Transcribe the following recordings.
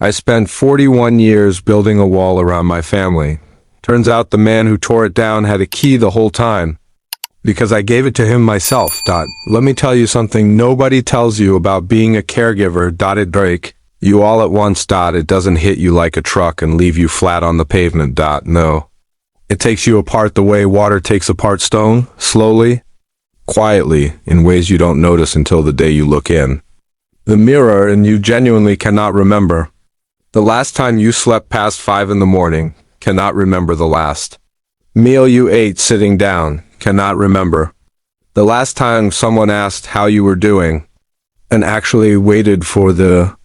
I spent 41 years building a wall around my family. Turns out the man who tore it down had a key the whole time, because I gave it to him myself. Let me tell you something nobody tells you about being a caregiver. It break you all at once. It doesn't hit you like a truck and leave you flat on the pavement. No. It takes you apart the way water takes apart stone, slowly, quietly, in ways you don't notice until the day you look in the mirror and you genuinely cannot remember. The last time you slept past 5 in the morning, cannot remember the last meal you ate sitting down, cannot remember the last time someone asked how you were doing and actually waited for the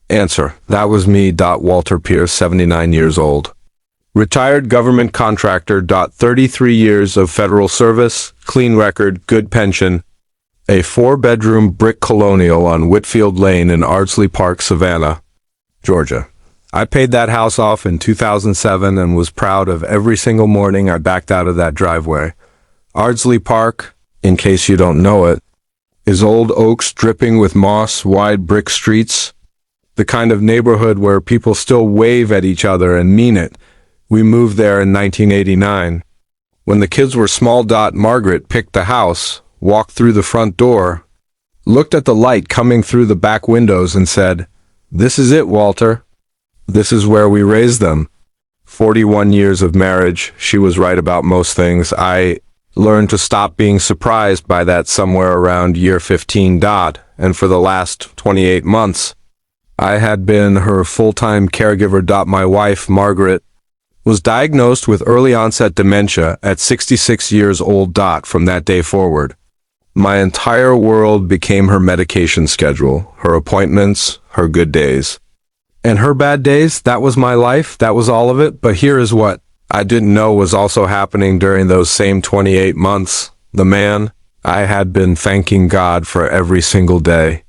answer. That was me. Walter Pierce, 79 years old. Retired government contractor. 33 years of federal service, clean record, good pension, a 4-bedroom brick colonial on Whitfield Lane in Ardsley Park, Savannah, Georgia. I paid that house off in 2007 and was proud of every single morning I backed out of that driveway. Ardsley Park, in case you don't know it, is old oaks dripping with moss, wide brick streets, the kind of neighborhood where people still wave at each other and mean it. We moved there in 1989. When the kids were small. Margaret picked the house, walked through the front door, looked at the light coming through the back windows and said, "This is it, Walter. This is where we raised them." 41 years of marriage. She was right about most things. I learned to stop being surprised by that somewhere around year 15. And for the last 28 months, I had been her full-time caregiver. My wife, Margaret, was diagnosed with early onset dementia at 66 years old. From that day forward, my entire world became her medication schedule, her appointments, her good days. And her bad days. That was my life. That was all of it. But here is what I didn't know was also happening during those same 28 months. The man I had been thanking God for every single day,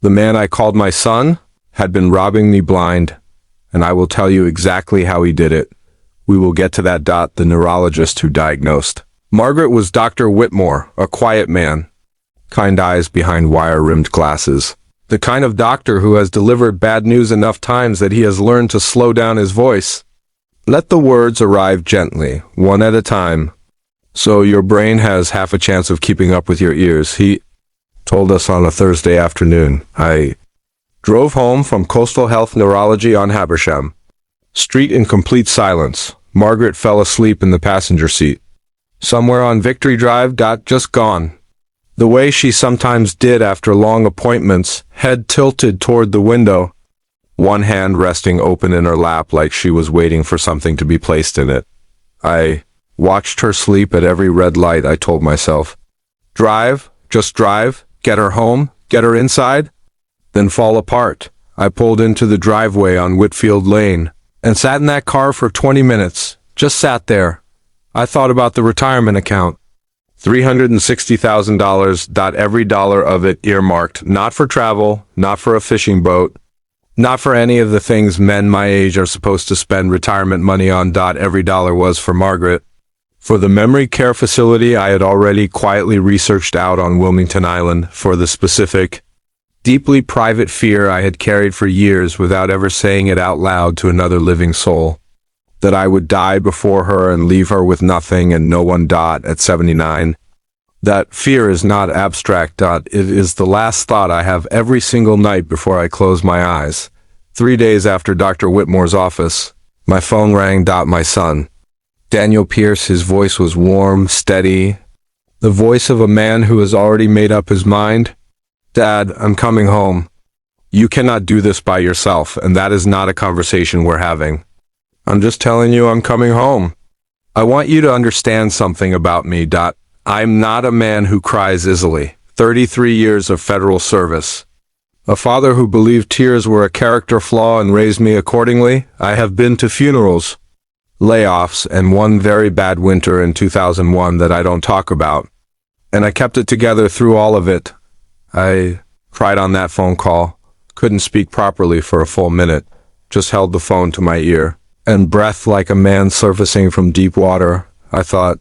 the man I called my son, had been robbing me blind. And I will tell you exactly how he did it. We will get to that. The neurologist who diagnosed Margaret was Dr. Whitmore, a quiet man, kind eyes behind wire-rimmed glasses. The kind of doctor who has delivered bad news enough times that he has learned to slow down his voice. Let the words arrive gently, one at a time, so your brain has half a chance of keeping up with your ears. He told us on a Thursday afternoon. I drove home from Coastal Health Neurology on Habersham Street in complete silence. Margaret fell asleep in the passenger seat. Somewhere on Victory Drive. Just gone. The way she sometimes did after long appointments, head tilted toward the window, one hand resting open in her lap like she was waiting for something to be placed in it. I watched her sleep at every red light. I told myself, drive, just drive, get her home, get her inside, then fall apart. I pulled into the driveway on Whitfield Lane and sat in that car for 20 minutes, just sat there. I thought about the retirement account. $360,000. Every dollar of it earmarked, not for travel, not for a fishing boat, not for any of the things men my age are supposed to spend retirement money on. Every dollar was for Margaret. For the memory care facility I had already quietly researched out on Wilmington Island, for the specific, deeply private fear I had carried for years without ever saying it out loud to another living soul, that I would die before her and leave her with nothing and no one. At 79. That fear is not abstract. It is the last thought I have every single night before I close my eyes. 3 days after Dr. Whitmore's office, my phone rang. My son, Daniel Pierce, his voice was warm, steady, the voice of a man who has already made up his mind. Dad, I'm coming home. You cannot do this by yourself, and that is not a conversation we're having. I'm just telling you I'm coming home. I want you to understand something about me. I'm not a man who cries easily. 33 years of federal service. A father who believed tears were a character flaw and raised me accordingly. I have been to funerals, layoffs, and one very bad winter in 2001 that I don't talk about. And I kept it together through all of it. I cried on that phone call, couldn't speak properly for a full minute, just held the phone to my ear, and breath like a man surfacing from deep water. I thought,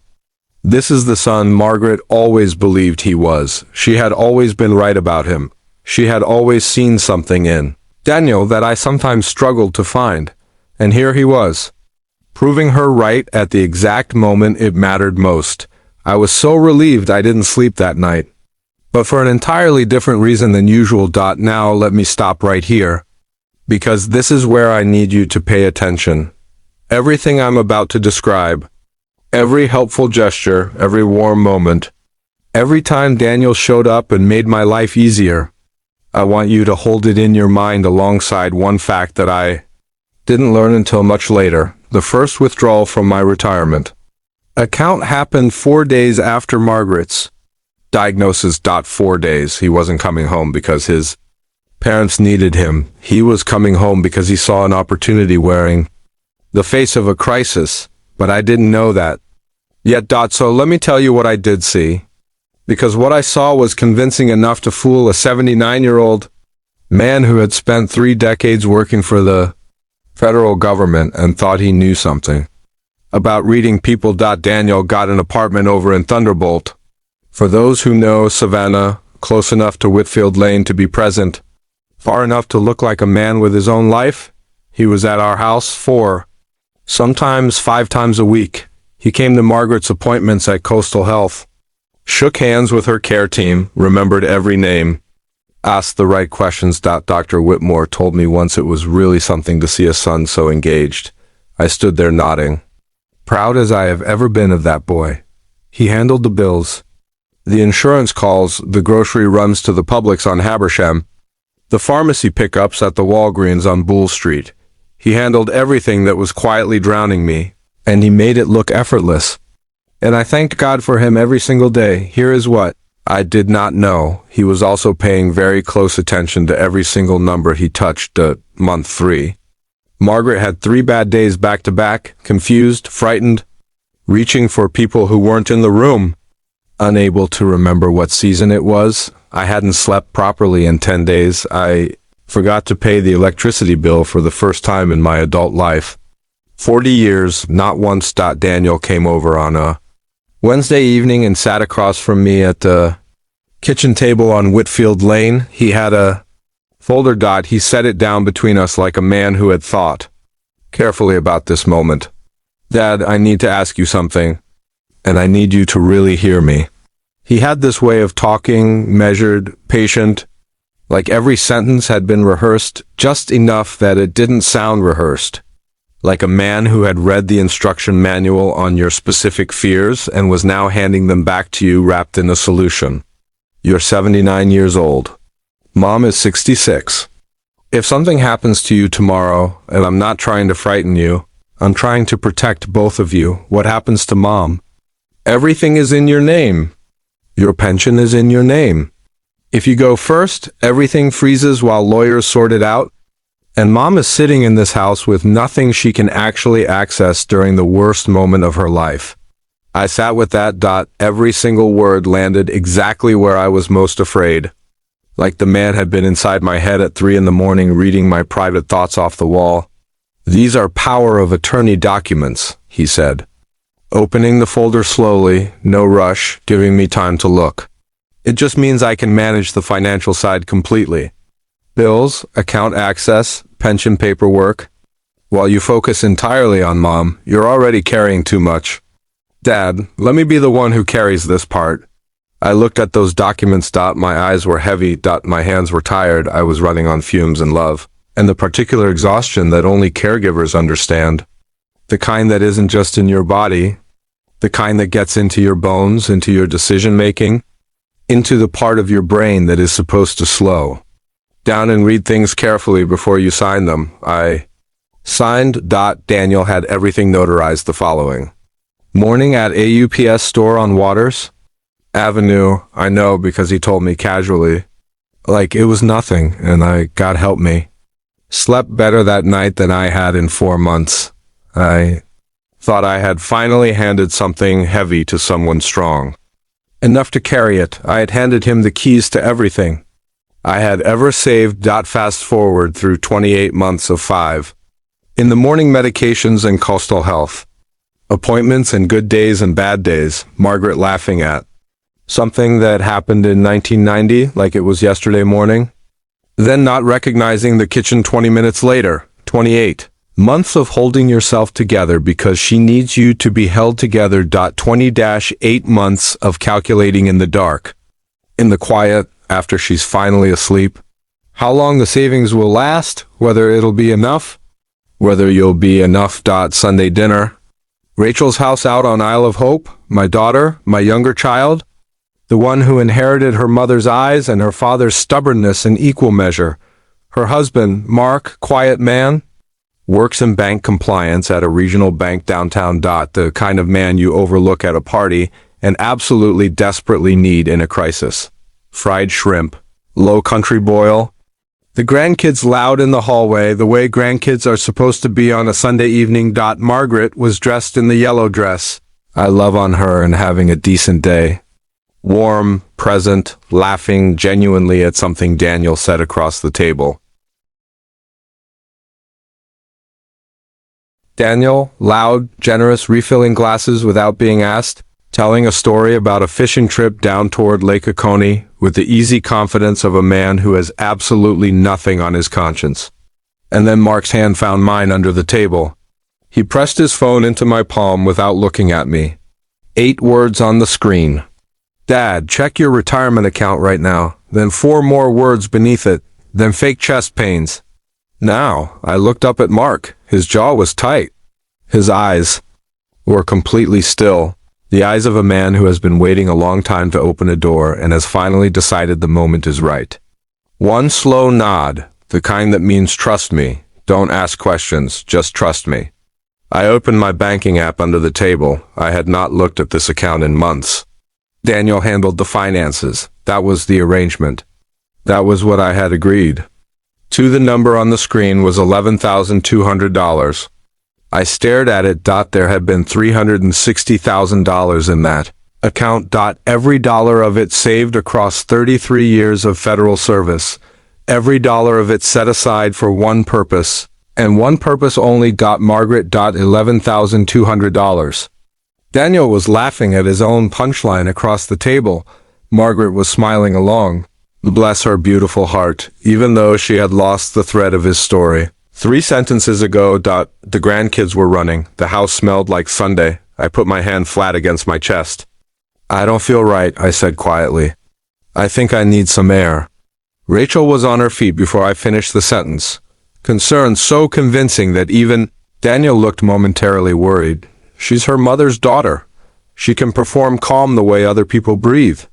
this is the son Margaret always believed he was. She had always been right about him. She had always seen something in Daniel that I sometimes struggled to find. And here he was, proving her right at the exact moment it mattered most. I was so relieved I didn't sleep that night. But for an entirely different reason than usual. Now let me stop right here, because this is where I need you to pay attention. Everything I'm about to describe, every helpful gesture, every warm moment, every time Daniel showed up and made my life easier, I want you to hold it in your mind alongside one fact that I didn't learn until much later: the first withdrawal from my retirement account happened 4 days after Margaret's diagnosis. 4 days. He wasn't coming home because his parents needed him. He was coming home because he saw an opportunity wearing the face of a crisis, but I didn't know that yet. So let me tell you what I did see, because what I saw was convincing enough to fool a 79-year-old man who had spent 3 decades working for the federal government and thought he knew something about reading people. Daniel got an apartment over in Thunderbolt. For those who know Savannah, close enough to Whitfield Lane to be present, far enough to look like a man with his own life. He was at our house 4, sometimes 5 times a week. He came to Margaret's appointments at Coastal Health, shook hands with her care team, remembered every name, asked the right questions. Dr. Whitmore told me once it was really something to see a son so engaged. I stood there nodding, proud as I have ever been of that boy. He handled the bills, the insurance calls, the grocery runs to the Publix on Habersham, the pharmacy pickups at the Walgreens on Bull Street. He handled everything that was quietly drowning me, and he made it look effortless. And I thanked God for him every single day. Here is what I did not know: he was also paying very close attention to every single number he touched. Month 3. Margaret had 3 bad days back to back, confused, frightened, reaching for people who weren't in the room, unable to remember what season it was. I hadn't slept properly in 10 days. I forgot to pay the electricity bill for the first time in my adult life. 40 years, not once. Daniel came over on a Wednesday evening and sat across from me at the kitchen table on Whitfield Lane. He had a folder. He set it down between us like a man who had thought carefully about this moment. Dad, I need to ask you something, and I need you to really hear me. He had this way of talking, measured, patient, like every sentence had been rehearsed, just enough that it didn't sound rehearsed. Like a man who had read the instruction manual on your specific fears and was now handing them back to you wrapped in a solution. You're 79 years old. Mom is 66. If something happens to you tomorrow, and I'm not trying to frighten you, I'm trying to protect both of you, what happens to Mom? Everything is in your name. Your pension is in your name. If you go first, everything freezes while lawyers sort it out, and Mom is sitting in this house with nothing she can actually access during the worst moment of her life. I sat with that. Every single word landed exactly where I was most afraid. Like the man had been inside my head at 3 a.m. reading my private thoughts off the wall. These are power of attorney documents, he said, opening the folder slowly, no rush, giving me time to look. It just means I can manage the financial side completely. Bills, account access, pension paperwork. While you focus entirely on Mom, you're already carrying too much. Dad, let me be the one who carries this part. I looked at those documents. My eyes were heavy. My hands were tired. I was running on fumes and love, and the particular exhaustion that only caregivers understand. The kind that isn't just in your body, the kind that gets into your bones, into your decision-making, into the part of your brain that is supposed to slow down and read things carefully before you sign them. I signed. Daniel had everything notarized the following morning at a UPS store on Waters Avenue. I know because he told me casually, like it was nothing, and God help me, slept better that night than I had in 4 months. I thought I had finally handed something heavy to someone strong, enough to carry it. I had handed him the keys to everything I had ever saved. Fast forward through 28 months of 5. In the morning, medications and Coastal Health. Appointments and good days and bad days. Margaret laughing at something that happened in 1990 like it was yesterday morning. Then not recognizing the kitchen 20 minutes later. 28. Months of holding yourself together because she needs you to be held together. 20-8 months of calculating in the dark. In the quiet, after she's finally asleep. How long the savings will last, whether it'll be enough, whether you'll be enough. Sunday dinner. Rachel's house out on Isle of Hope, my daughter, my younger child, the one who inherited her mother's eyes and her father's stubbornness in equal measure. Her husband, Mark, quiet man, works in bank compliance at a regional bank downtown. The kind of man you overlook at a party and absolutely desperately need in a crisis. Fried shrimp, low country boil. The grandkids loud in the hallway, the way grandkids are supposed to be on a Sunday evening. Margaret was dressed in the yellow dress. I love on her and having a decent day. Warm, present, laughing genuinely at something Daniel said across the table. Daniel, loud, generous, refilling glasses without being asked, telling a story about a fishing trip down toward Lake Oconee with the easy confidence of a man who has absolutely nothing on his conscience. And then Mark's hand found mine under the table. He pressed his phone into my palm without looking at me. 8 words on the screen. Dad, check your retirement account right now. Then 4 more words beneath it. Then fake chest pains. Now, I looked up at Mark. His jaw was tight. His eyes were completely still. The eyes of a man who has been waiting a long time to open a door and has finally decided the moment is right. One slow nod, the kind that means trust me. Don't ask questions, just trust me. I opened my banking app under the table. I had not looked at this account in months. Daniel handled the finances. That was the arrangement. That was what I had agreed. To the number on the screen was $11,200. I stared at it. There had been $360,000 in that account. Every dollar of it saved across 33 years of federal service. Every dollar of it set aside for one purpose, and one purpose only. Margaret. $11,200. Daniel was laughing at his own punchline across the table. Margaret was smiling along. Bless her beautiful heart, even though she had lost the thread of his story. 3 sentences ago. The grandkids were running. The house smelled like Sunday. I put my hand flat against my chest. I don't feel right, I said quietly. I think I need some air. Rachel was on her feet before I finished the sentence. Concern so convincing that even Daniel looked momentarily worried. She's her mother's daughter. She can perform calm the way other people breathe.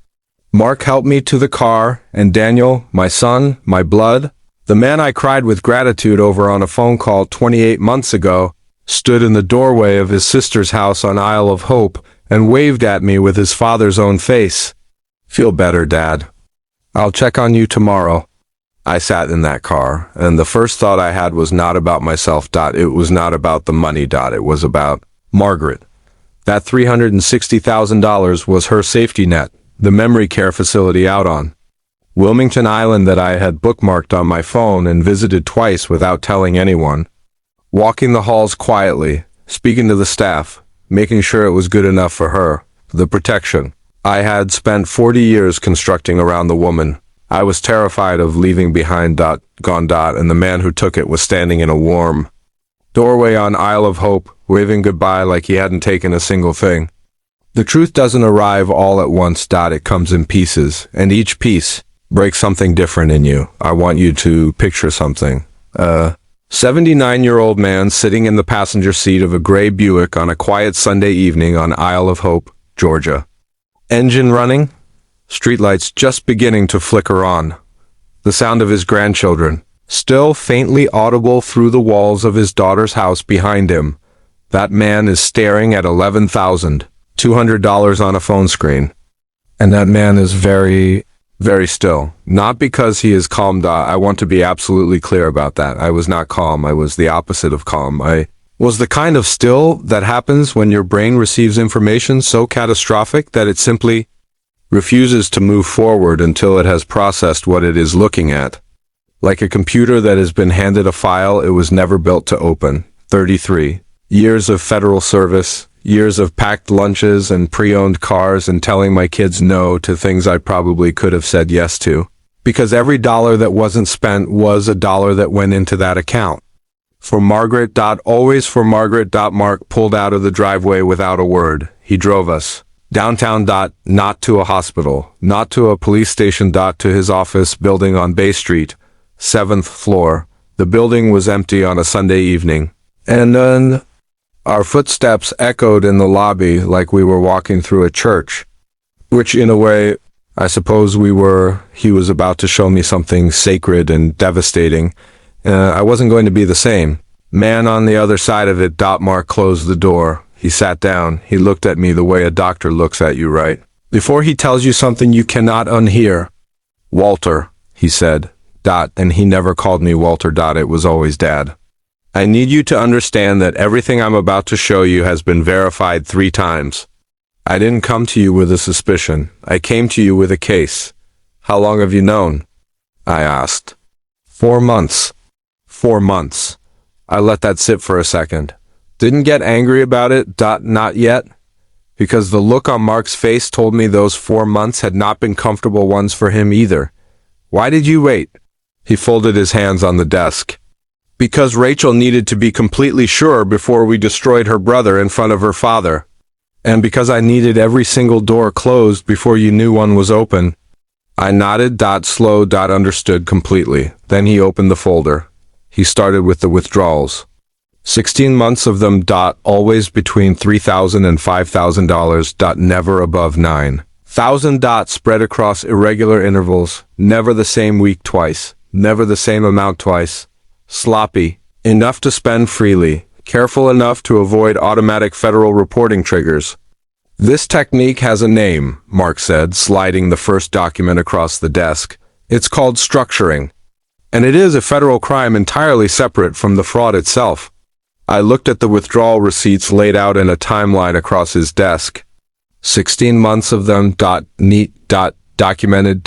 Mark helped me to the car, and Daniel, my son, my blood, the man I cried with gratitude over on a phone call 28 months ago, stood in the doorway of his sister's house on Isle of Hope and waved at me with his father's own face. Feel better, Dad. I'll check on you tomorrow. I sat in that car, and the first thought I had was not about myself. It was not about the money. It was about Margaret. That $360,000 was her safety net, the memory care facility out on Wilmington Island that I had bookmarked on my phone and visited twice without telling anyone. Walking the halls quietly, speaking to the staff, making sure it was good enough for her, the protection. I had spent 40 years constructing around the woman. I was terrified of leaving behind. Gone. And the man who took it was standing in a warm doorway on Isle of Hope, waving goodbye like he hadn't taken a single thing. The truth doesn't arrive all at once. It comes in pieces, and each piece breaks something different in you. I want you to picture something. 79-year-old man sitting in the passenger seat of a gray Buick on a quiet Sunday evening on Isle of Hope, Georgia. Engine running, streetlights just beginning to flicker on. The sound of his grandchildren, still faintly audible through the walls of his daughter's house behind him. That man is staring at $11,200 on a phone screen. And that man is very, very still. Not because he is calm. I want to be absolutely clear about that. I was not calm. I was the opposite of calm. I was the kind of still that happens when your brain receives information so catastrophic that it simply refuses to move forward until it has processed what it is looking at. Like a computer that has been handed a file it was never built to open. 33 years of federal service, years of packed lunches and pre-owned cars and telling my kids no to things I probably could have said yes to. because every dollar that wasn't spent was a dollar that went into that account. For Margaret. Always for Margaret. Mark pulled out of the driveway without a word. He drove us. Downtown. Not to a hospital, not to a police station. To his office building on Bay Street, 7th floor. The building was empty on a Sunday evening. And then our footsteps echoed in the lobby like we were walking through a church. Which in a way, I suppose we were. He was about to show me something sacred and devastating. I wasn't going to be the same. Man on the other side of it. Mark closed the door. He sat down. He looked at me the way a doctor looks at you, right? Before he tells you something you cannot unhear. Walter, he said. And he never called me Walter. It was always Dad. I need you to understand that everything I'm about to show you has been verified 3 times. I didn't come to you with a suspicion. I came to you with a case. How long have you known? I asked. 4 months. 4 months. I let that sit for a second. Didn't get angry about it. Not yet. Because the look on Mark's face told me those 4 months had not been comfortable ones for him either. Why did you wait? He folded his hands on the desk. Because Rachel needed to be completely sure before we destroyed her brother in front of her father. And because I needed every single door closed before you knew one was open. I nodded. Slow. Understood completely. Then he opened the folder. He started with the withdrawals. 16 months of them. Always between $3,000 and $5,000. Never above $9,000. Spread across irregular intervals. Never the same week twice. Never the same amount twice. Sloppy. Enough to spend freely. Careful enough to avoid automatic federal reporting triggers. This technique has a name, Mark said, sliding the first document across the desk. It's called structuring. And it is a federal crime entirely separate from the fraud itself. I looked at the withdrawal receipts laid out in a timeline across his desk. 16 months of them. Neat. Documented.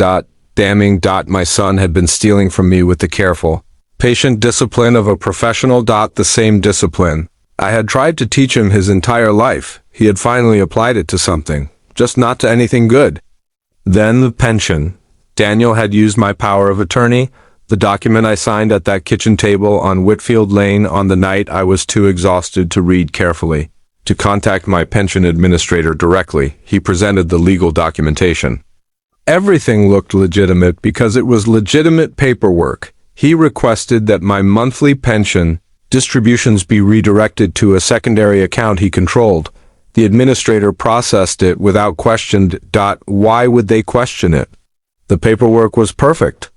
Damning. My son had been stealing from me with the careful, patient discipline of a professional. The same discipline I had tried to teach him his entire life. He had finally applied it to something, just not to anything good. Then the pension. Daniel had used my power of attorney, the document I signed at that kitchen table on Whitfield Lane on the night I was too exhausted to read carefully. To contact my pension administrator directly, he presented the legal documentation. Everything looked legitimate because it was legitimate paperwork. He requested that my monthly pension distributions be redirected to a secondary account he controlled. The administrator processed it without question. Why would they question it? The paperwork was perfect.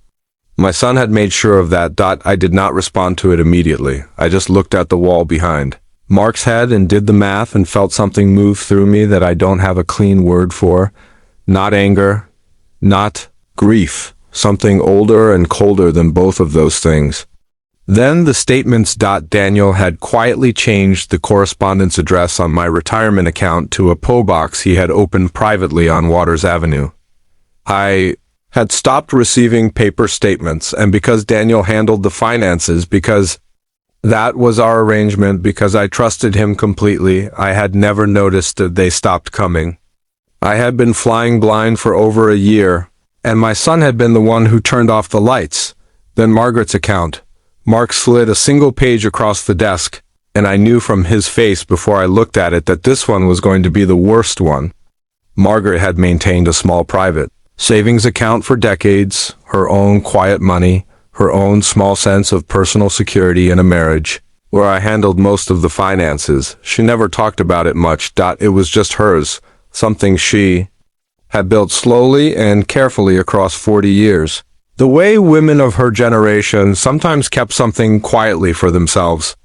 My son had made sure of that. I did not respond to it immediately. I just looked at the wall behind Mark's head and did the math and felt something move through me that I don't have a clean word for. Not anger. Not grief, something older and colder than both of those things. Then the statements. Daniel had quietly changed the correspondence address on my retirement account to a PO box he had opened privately on Waters Avenue. I had stopped receiving paper statements, and because Daniel handled the finances, because that was our arrangement, because I trusted him completely, I had never noticed that they stopped coming. I had been flying blind for over a year, and my son had been the one who turned off the lights. Then Margaret's account. Mark slid a single page across the desk, and I knew from his face before I looked at it that this one was going to be the worst one. Margaret had maintained a small private savings account for decades, her own quiet money, her own small sense of personal security in a marriage, where I handled most of the finances. She never talked about it much. It was just hers. Something she had built slowly and carefully across 40 years. The way women of her generation sometimes kept something quietly for themselves.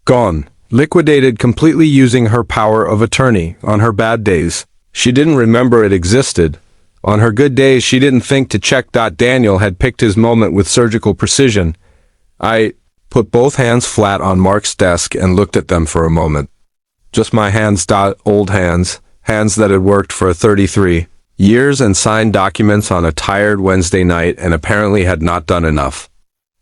Gone. Liquidated completely using her power of attorney. On her bad days, she didn't remember it existed. On her good days, she didn't think to check. Daniel had picked his moment with surgical precision. I put both hands flat on Mark's desk and looked at them for a moment. Just my hands. Old hands. Hands that had worked for 33 years and signed documents on a tired Wednesday night and apparently had not done enough.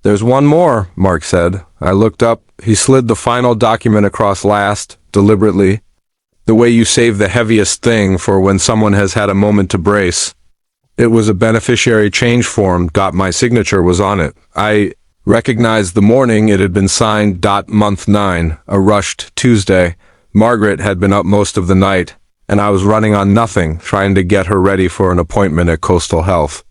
There's one more, Mark said. I looked up. He slid the final document across last, deliberately. The way you save the heaviest thing for when someone has had a moment to brace. It was a beneficiary change form. My signature was on it. I recognized the morning it had been signed. Month 9, a rushed Tuesday. Margaret had been up most of the night, and I was running on nothing, trying to get her ready for an appointment at Coastal Health.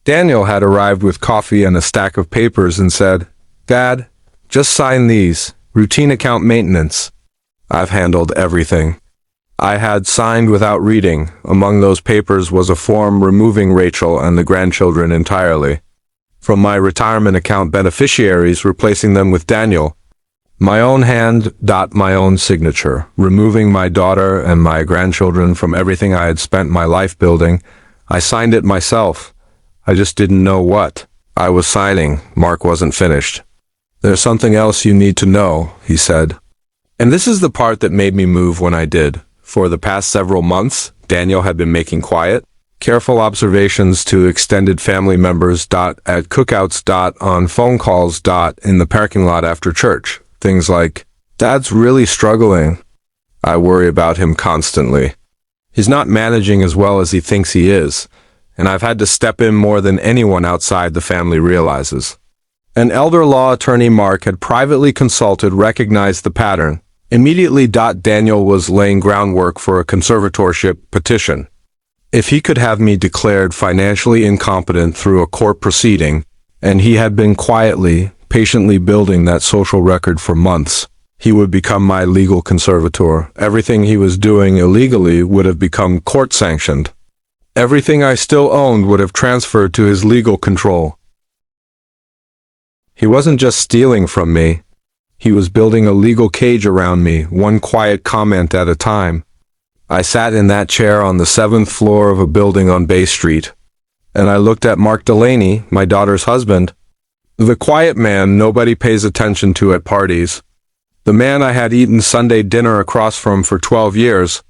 Daniel had arrived with coffee and a stack of papers and said, "Dad, just sign these. Routine account maintenance." I've handled everything. I had signed without reading. Among those papers was a form removing Rachel and the grandchildren entirely from my retirement account beneficiaries, replacing them with Daniel. My own hand. My own signature, removing my daughter and my grandchildren from everything I had spent my life building. I signed it myself. I just didn't know what I was signing. Mark wasn't finished. "There's something else you need to know," he said. And this is the part that made me move when I did. For the past several months, Daniel had been making quiet, careful observations to extended family members. At cookouts. On phone calls. In the parking lot after church. Things like, "Dad's really struggling. I worry about him constantly. He's not managing as well as he thinks he is, and I've had to step in more than anyone outside the family realizes." An elder law attorney Mark had privately consulted recognized the pattern. Immediately. Daniel was laying groundwork for a conservatorship petition. If he could have me declared financially incompetent through a court proceeding, and he had been quietly, patiently building that social record for months, he would become my legal conservator. Everything he was doing illegally would have become court-sanctioned. Everything I still owned would have transferred to his legal control. He wasn't just stealing from me. He was building a legal cage around me, one quiet comment at a time. I sat in that chair on the 7th floor of a building on Bay Street, and I looked at Mark Delaney, my daughter's husband, the quiet man nobody pays attention to at parties, the man I had eaten Sunday dinner across from for 12 years,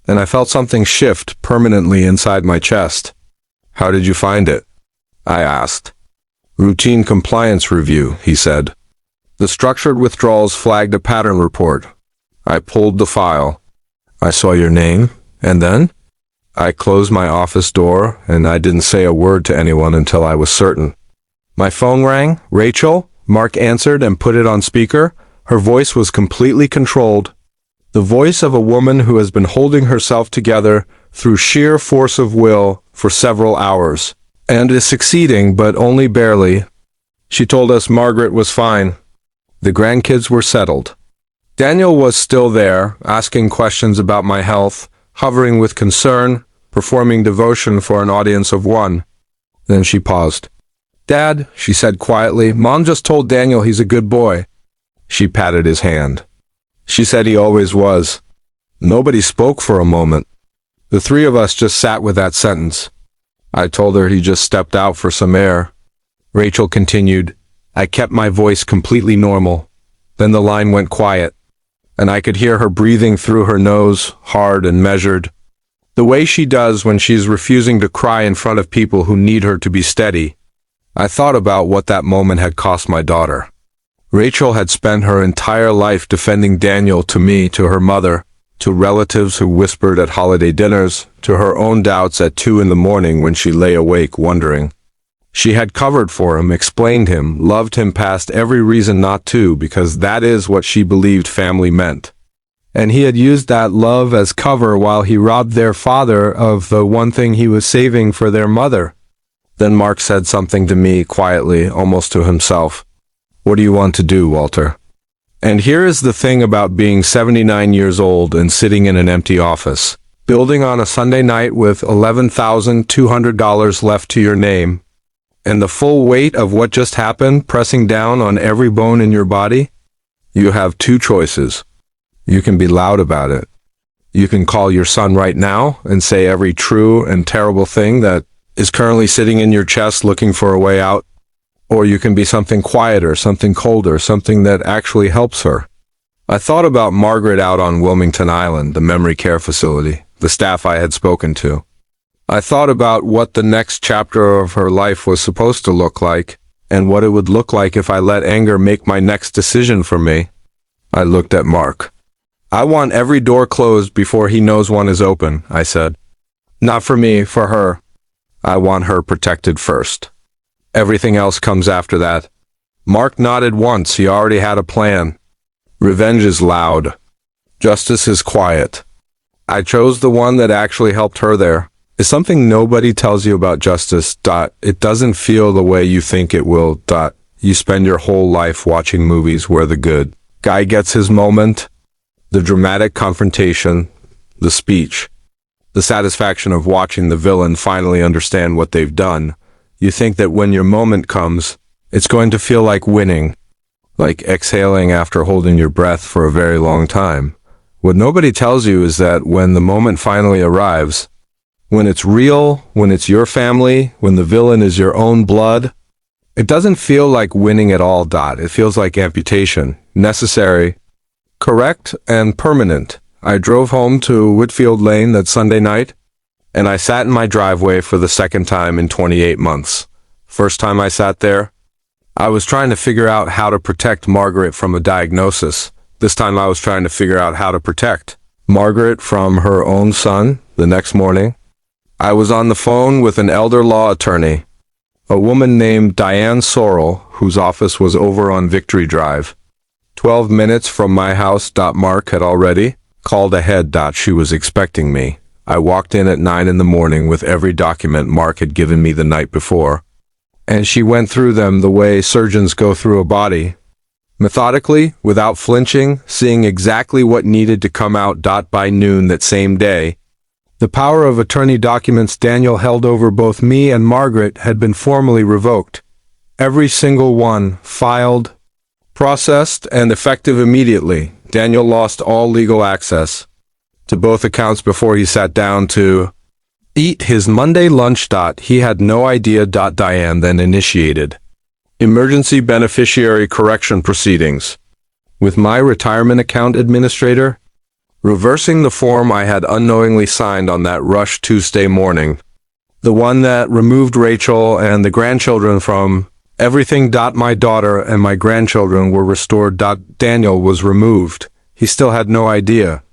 and I felt something shift permanently inside my chest. "How did you find it?" I asked. "Routine compliance review," he said. The structured withdrawals flagged a pattern report. I pulled the file. "I saw your name, and then?" I closed my office door, and I didn't say a word to anyone until I was certain. My phone rang. "Rachel?" Mark answered and put it on speaker. Her voice was completely controlled. The voice of a woman who has been holding herself together through sheer force of will for several hours, and is succeeding, but only barely. She told us Margaret was fine. The grandkids were settled. Daniel was still there, asking questions about my health, hovering with concern, performing devotion for an audience of one. Then she paused. "Dad," she said quietly, "Mom just told Daniel he's a good boy." She patted his hand. "She said he always was." Nobody spoke for a moment. The three of us just sat with that sentence. I told her he just stepped out for some air. Rachel continued. I kept my voice completely normal. Then the line went quiet, and I could hear her breathing through her nose, hard and measured, the way she does when she's refusing to cry in front of people who need her to be steady. I thought about what that moment had cost my daughter. Rachel had spent her entire life defending Daniel to me, to her mother, to relatives who whispered at holiday dinners, to her own doubts at 2 a.m. when she lay awake wondering. She had covered for him, explained him, loved him past every reason not to, because that is what she believed family meant. And he had used that love as cover while he robbed their father of the one thing he was saving for their mother. Then Mark said something to me quietly, almost to himself. "What do you want to do, Walter?" And here is the thing about being 79 years old and sitting in an empty office, building on a Sunday night with $11,200 left to your name, and the full weight of what just happened pressing down on every bone in your body. You have two choices. You can be loud about it. You can call your son right now and say every true and terrible thing that is currently sitting in your chest looking for a way out. Or you can be something quieter, something colder, something that actually helps her. I thought about Margaret out on Wilmington Island, the memory care facility, the staff I had spoken to. I thought about what the next chapter of her life was supposed to look like, and what it would look like if I let anger make my next decision for me. I looked at Mark. I want every door closed before he knows one is open, I said. Not for me, for her. I want her protected first. Everything else comes after that. Mark nodded once. He already had a plan. Revenge is loud. Justice is quiet. I chose the one that actually helped her there. It's something nobody tells you about justice. It doesn't feel the way you think it will. You spend your whole life watching movies where the good guy gets his moment, the dramatic confrontation, the speech, the satisfaction of watching the villain finally understand what they've done. You think that when your moment comes, it's going to feel like winning, like exhaling after holding your breath for a very long time. What nobody tells you is that when the moment finally arrives, when it's real, when it's your family, when the villain is your own blood, it doesn't feel like winning at all. It feels like amputation, necessary, correct, and permanent. I drove home to Whitfield Lane that Sunday night, and I sat in my driveway for the second time in 28 months. First time I sat there, I was trying to figure out how to protect Margaret from a diagnosis. This time I was trying to figure out how to protect Margaret from her own son. The next morning, I was on the phone with an elder law attorney, a woman named Diane Sorrell, whose office was over on Victory Drive. 12 minutes from my house. Mark had already called ahead. She was expecting me. I walked in at 9 in the morning with every document Mark had given me the night before, and she went through them the way surgeons go through a body, methodically, without flinching, seeing exactly what needed to come out. By noon that same day, the power of attorney documents Daniel held over both me and Margaret had been formally revoked. Every single one, filed, processed, and effective immediately. Daniel lost all legal access to both accounts before he sat down to eat his Monday lunch. He had no idea. Diane then initiated emergency beneficiary correction proceedings with my retirement account administrator, reversing the form I had unknowingly signed on that rush Tuesday morning, the one that removed Rachel and the grandchildren from everything. My daughter and my grandchildren were restored. Daniel was removed. He still had no idea.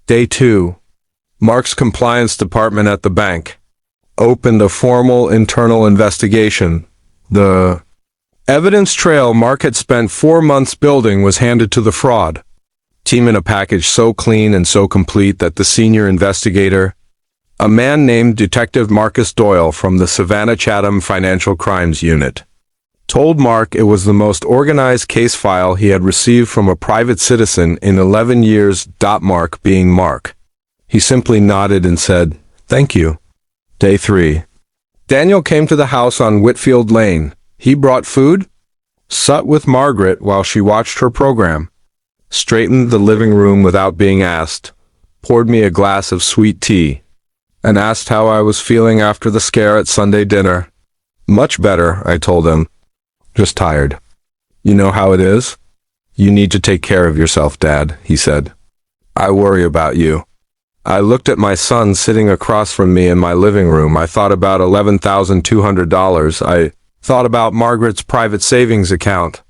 Day 2. Mark's compliance department at the bank opened a formal internal investigation. The evidence trail Mark had spent 4 months building was handed to the fraud team in a package so clean and so complete that the senior investigator, a man named Detective Marcus Doyle from the Savannah Chatham Financial Crimes Unit, told Mark it was the most organized case file he had received from a private citizen in 11 years. Mark being Mark, he simply nodded and said, "Thank you." Day 3. Daniel came to the house on Whitfield Lane. He brought food, sat with Margaret while she watched her program, straightened the living room without being asked, poured me a glass of sweet tea, and asked how I was feeling after the scare at Sunday dinner. Much better, I told him. Just tired. You know how it is? You need to take care of yourself, Dad, he said. I worry about you. I looked at my son sitting across from me in my living room. I thought about $11,200. I thought about Margaret's private savings account,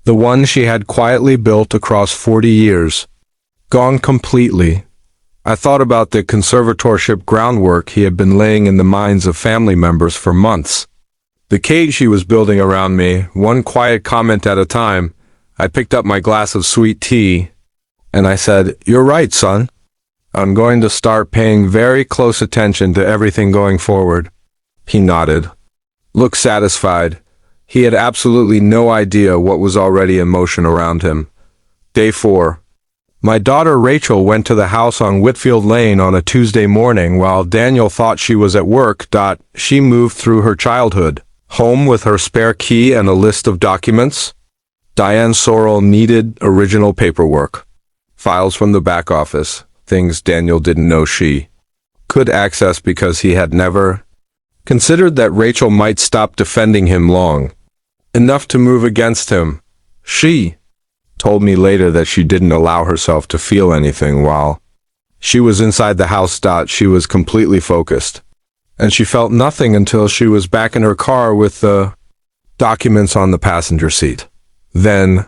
the one she had quietly built across 40 years, gone completely. I thought about the conservatorship groundwork he had been laying in the minds of family members for months. The cage she was building around me, one quiet comment at a time. I picked up my glass of sweet tea, and I said, "You're right, son. I'm going to start paying very close attention to everything going forward." He nodded, looked satisfied. He had absolutely no idea what was already in motion around him. Day 4. My daughter Rachel went to the house on Whitfield Lane on a Tuesday morning while Daniel thought she was at work. She moved through her childhood home with her spare key and a list of documents. Diane Sorrell needed original paperwork, files from the back office, things Daniel didn't know she could access because he had never considered that Rachel might stop defending him long enough to move against him. She told me later that she didn't allow herself to feel anything while she was inside the house. She was completely focused, and she felt nothing until she was back in her car with the documents on the passenger seat. Then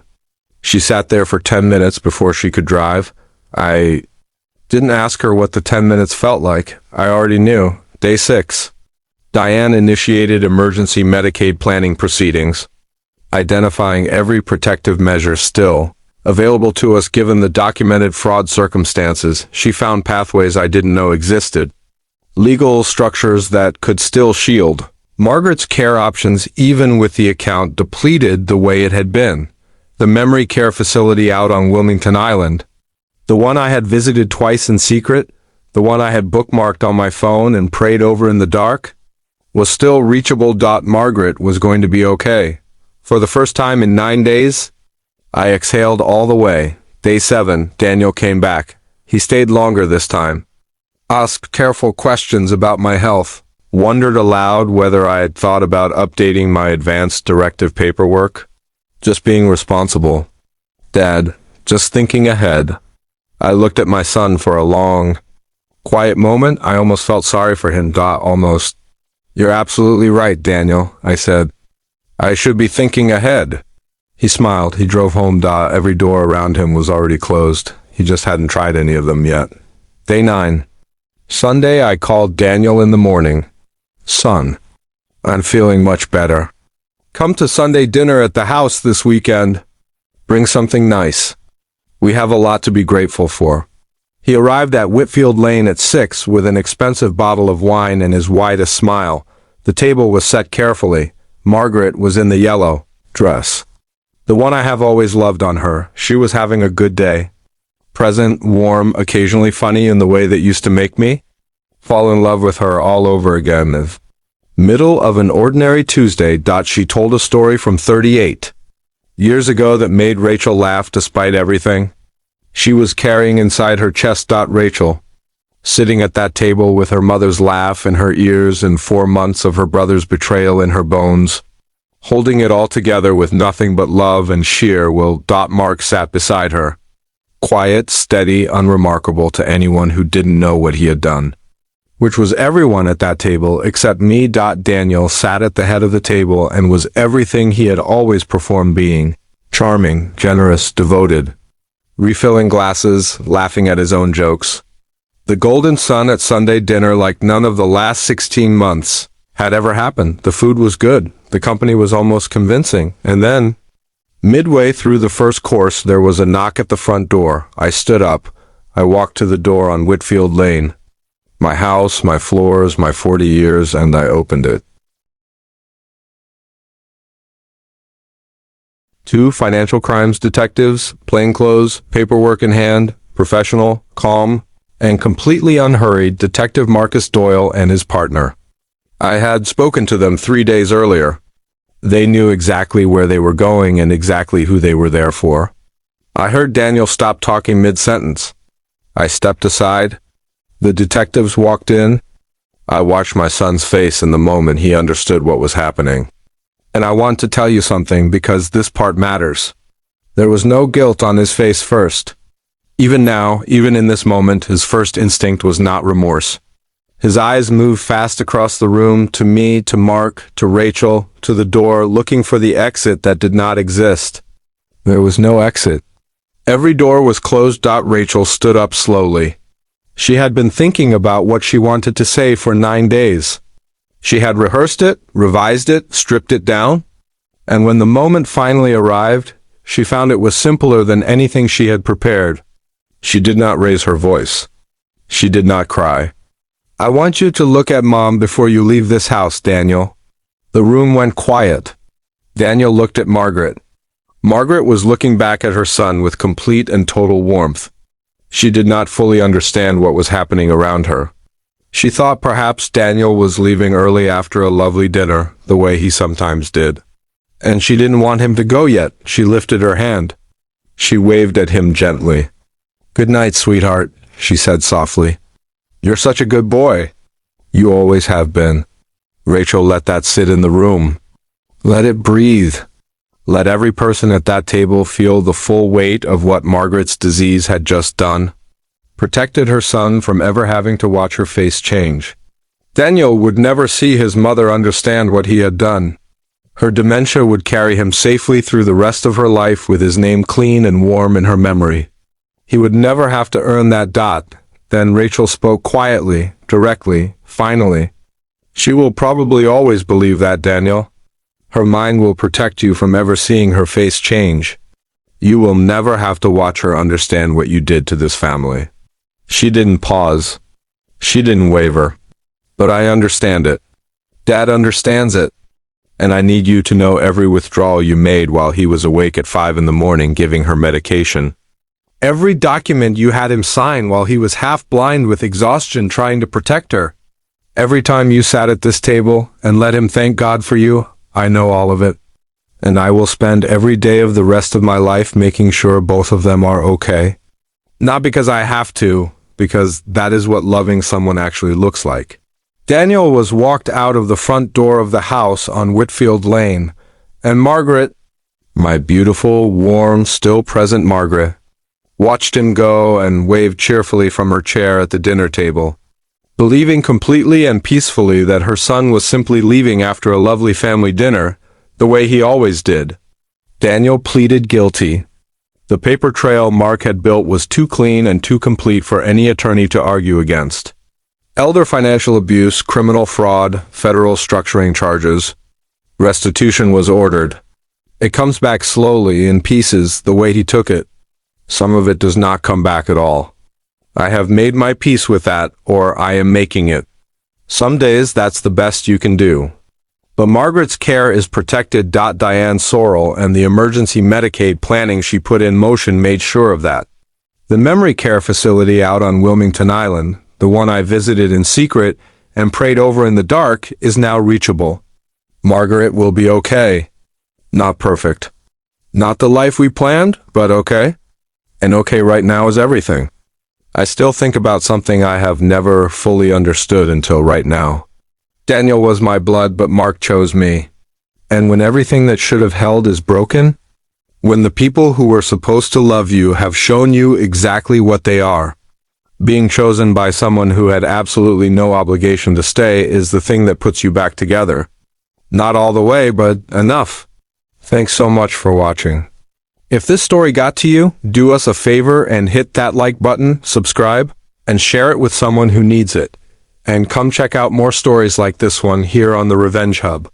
she sat there for 10 minutes before she could drive. I didn't ask her what the 10 minutes felt like. I already knew. Day 6. Diane initiated emergency Medicaid planning proceedings, identifying every protective measure still available to us given the documented fraud circumstances. She found pathways I didn't know existed, legal structures that could still shield Margaret's care options even with the account depleted the way it had been. The memory care facility out on Wilmington Island, the one I had visited twice in secret, the one I had bookmarked on my phone and prayed over in the dark, was still reachable. Margaret was going to be okay. For the first time in 9 days, I exhaled all the way. Day 7, Daniel came back. He stayed longer this time. Asked careful questions about my health. Wondered aloud whether I had thought about updating my advanced directive paperwork. Just being responsible. Dad, just thinking ahead. I looked at my son for a long, quiet moment. I almost felt sorry for him. Almost. You're absolutely right, Daniel, I said. I should be thinking ahead. He smiled. He drove home. Every door around him was already closed. He just hadn't tried any of them yet. Day 9. Sunday, I called Daniel in the morning. Son, I'm feeling much better. Come to Sunday dinner at the house this weekend. Bring something nice. We have a lot to be grateful for. He arrived at Whitfield Lane at 6 with an expensive bottle of wine and his widest smile. The table was set carefully. Margaret was in the yellow dress, the one I have always loved on her. She was having a good day. Present, warm, occasionally funny in the way that used to make me fall in love with her all over again. Middle of an ordinary Tuesday. She told a story from 38 years ago that made Rachel laugh despite everything she was carrying inside her chest. Rachel, sitting at that table with her mother's laugh in her ears and 4 months of her brother's betrayal in her bones, holding it all together with nothing but love and sheer will. Mark sat beside her, quiet, steady, unremarkable to anyone who didn't know what he had done, which was everyone at that table except me. Daniel sat at the head of the table and was everything he had always performed being: charming, generous, devoted, refilling glasses, laughing at his own jokes. The golden sun at Sunday dinner like none of the last 16 months had ever happened. The food was good. The company was almost convincing. And then, midway through the first course, there was a knock at the front door. I stood up. I walked to the door on Whitfield Lane. My house, my floors, my 40 years, and I opened it. 2 financial crimes detectives, plainclothes, paperwork in hand, professional, calm, and completely unhurried, Detective Marcus Doyle and his partner. I had spoken to them 3 days earlier. They knew exactly where they were going and exactly who they were there for. I heard Daniel stop talking mid-sentence. I stepped aside. The detectives walked in. I watched my son's face in the moment he understood what was happening. And I want to tell you something because this part matters. There was no guilt on his face first. Even now, even in this moment, his first instinct was not remorse. His eyes moved fast across the room, to me, to Mark, to Rachel, to the door, looking for the exit that did not exist. There was no exit. Every door was closed. Rachel stood up slowly. She had been thinking about what she wanted to say for 9 days. She had rehearsed it, revised it, stripped it down, and when the moment finally arrived, she found it was simpler than anything she had prepared. She did not raise her voice. She did not cry. I want you to look at Mom before you leave this house, Daniel. The room went quiet. Daniel looked at Margaret. Margaret was looking back at her son with complete and total warmth. She did not fully understand what was happening around her. She thought perhaps Daniel was leaving early after a lovely dinner, the way he sometimes did. And she didn't want him to go yet. She lifted her hand. She waved at him gently. "Good night, sweetheart," she said softly. "You're such a good boy. You always have been." Rachel let that sit in the room. Let it breathe. Let every person at that table feel the full weight of what Margaret's disease had just done. Protected her son from ever having to watch her face change. Daniel would never see his mother understand what he had done. Her dementia would carry him safely through the rest of her life with his name clean and warm in her memory. He would never have to earn that. Then Rachel spoke quietly, directly, finally. She will probably always believe that, Daniel. Her mind will protect you from ever seeing her face change. You will never have to watch her understand what you did to this family. She didn't pause. She didn't waver. But I understand it. Dad understands it. And I need you to know every withdrawal you made while he was awake at 5 in the morning giving her medication. Every document you had him sign while he was half blind with exhaustion trying to protect her. Every time you sat at this table and let him thank God for you, I know all of it. And I will spend every day of the rest of my life making sure both of them are okay. Not because I have to, because that is what loving someone actually looks like. Daniel was walked out of the front door of the house on Whitfield Lane, and Margaret, my beautiful, warm, still present Margaret, watched him go and waved cheerfully from her chair at the dinner table, believing completely and peacefully that her son was simply leaving after a lovely family dinner, the way he always did. Daniel pleaded guilty. The paper trail Mark had built was too clean and too complete for any attorney to argue against. Elder financial abuse, criminal fraud, federal structuring charges. Restitution was ordered. It comes back slowly, in pieces, the way he took it. Some of it does not come back at all. I have made my peace with that, or I am making it. Some days that's the best you can do. But Margaret's care is protected. Diane Sorrell and the emergency Medicaid planning she put in motion made sure of that. The memory care facility out on Wilmington Island, the one I visited in secret and prayed over in the dark, is now reachable. Margaret will be okay. Not perfect. Not the life we planned, but okay. And okay right now is everything. I still think about something I have never fully understood until right now. Daniel was my blood, but Mark chose me. And when everything that should have held is broken, when the people who were supposed to love you have shown you exactly what they are, being chosen by someone who had absolutely no obligation to stay is the thing that puts you back together. Not all the way, but enough. Thanks so much for watching. If this story got to you, do us a favor and hit that like button, subscribe, and share it with someone who needs it. And come check out more stories like this one here on the Revenge Hub.